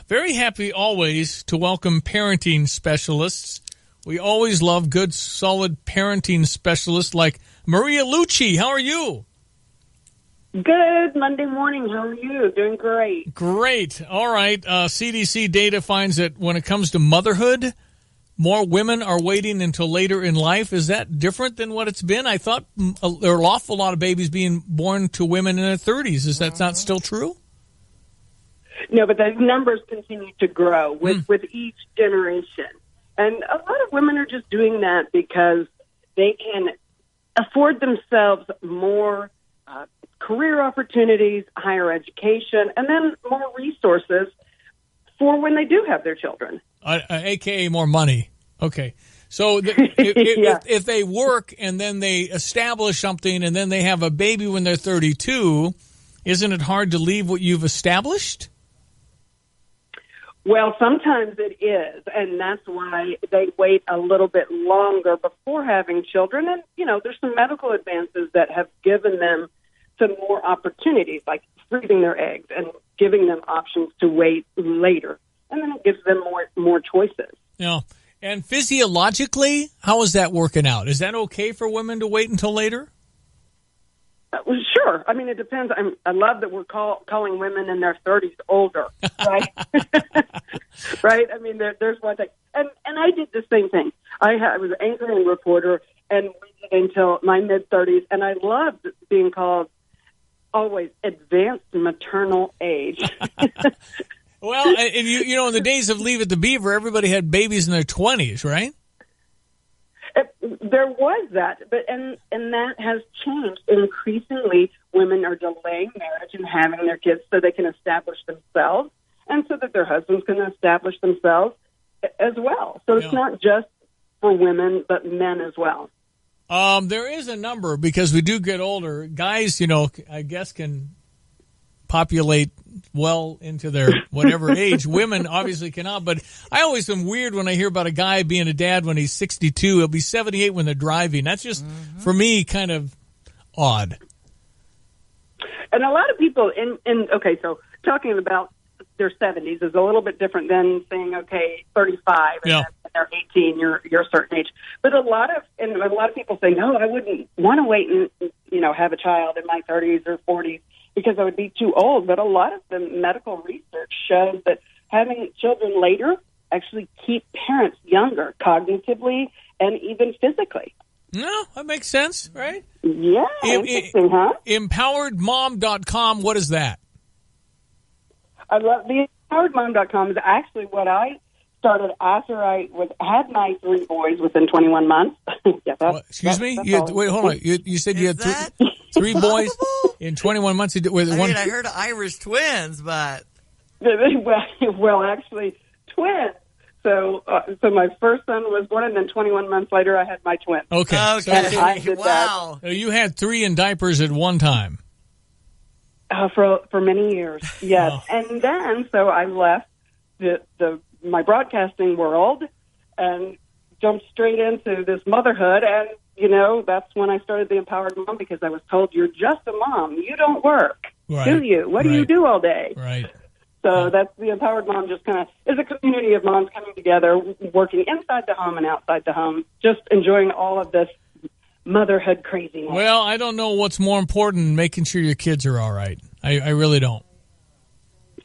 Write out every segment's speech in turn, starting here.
Very happy always to welcome parenting specialists. We always love good, solid parenting specialists like Maria Luce. How are you? Good Monday morning. How are you? Doing great. Great. All right. CDC data finds that when it comes to motherhood, more women are waiting until later in life. Is that different than what it's been? I thought there are an awful lot of babies being born to women in their 30s. Is that not still true? No, but the numbers continue to grow with each generation. And a lot of women are just doing that because they can afford themselves more career opportunities, higher education, and then more resources for when they do have their children. AKA more money. Okay. So if they work and then they establish something and then they have a baby when they're 32, isn't it hard to leave what you've established? Well, sometimes it is, and that's why they wait a little bit longer before having children. And, there's some medical advances that have given them some more opportunities, like freezing their eggs and giving them options to wait later. And then it gives them more choices. Yeah. And physiologically, how is that working out? Is that okay for women to wait until later? Well, sure. I mean, it depends. I love that we're calling women in their 30s older, right? Right? I mean, there's one thing. And I did the same thing. I was an anchoring reporter, and we did until my mid-30s, and I loved being called always advanced maternal age. Well, and you in the days of Leave It to Beaver, everybody had babies in their 20s, right? There was that, but and that has changed. Increasingly, women are delaying marriage and having their kids so they can establish themselves, and so that their husbands can establish themselves as well. So it's not just for women, but men as well. There is a number because we do get older. Guys, I guess can populate well into their whatever age. Women obviously cannot, but I always am weird when I hear about a guy being a dad when he's 62. He'll be 78 when they're driving. That's just, for me, kind of odd. And a lot of people so talking about their 70s is a little bit different than saying, 35 and they're 18, you're a certain age. But a lot of people say, no, I wouldn't want to wait and, have a child in my 30s or 40s. Because I would be too old. But a lot of the medical research shows that having children later actually keep parents younger cognitively and even physically. No, that makes sense, right? Yeah, interesting, huh? EmpoweredMom.com, what is that? I love the EmpoweredMom.com is actually what I started after I had my 3 boys within 21 months. Excuse me? Wait, hold on. You said you had 3 boys in 21 months? I heard Irish twins, but... Well, actually, twins. So my first son was born, and then 21 months later, I had my twins. Okay. Wow. So you had 3 in diapers at one time. For many years, yes. Oh. And then, so I left my broadcasting world and jumped straight into this motherhood, and that's when I started the Empowered Mom, because I was told, you're just a mom. You don't work, do you? What do you do all day? Right. So that's the Empowered Mom, just kind of is a community of moms coming together, working inside the home and outside the home, just enjoying all of this motherhood craziness. Well, I don't know what's more important than making sure your kids are all right. I really don't.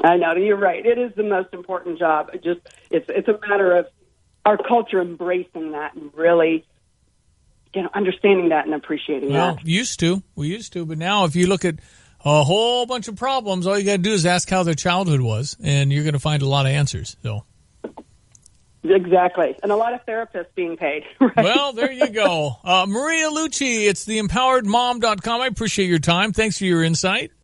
I know, you're right. It is the most important job. It's a matter of our culture embracing that and really understanding that and appreciating that. We used to, but now if you look at a whole bunch of problems, all you got to do is ask how their childhood was, and you're going to find a lot of answers. So, exactly, and a lot of therapists being paid. Right? Well, there you go. Maria Luce, it's the EmpoweredMom.com. I appreciate your time. Thanks for your insight.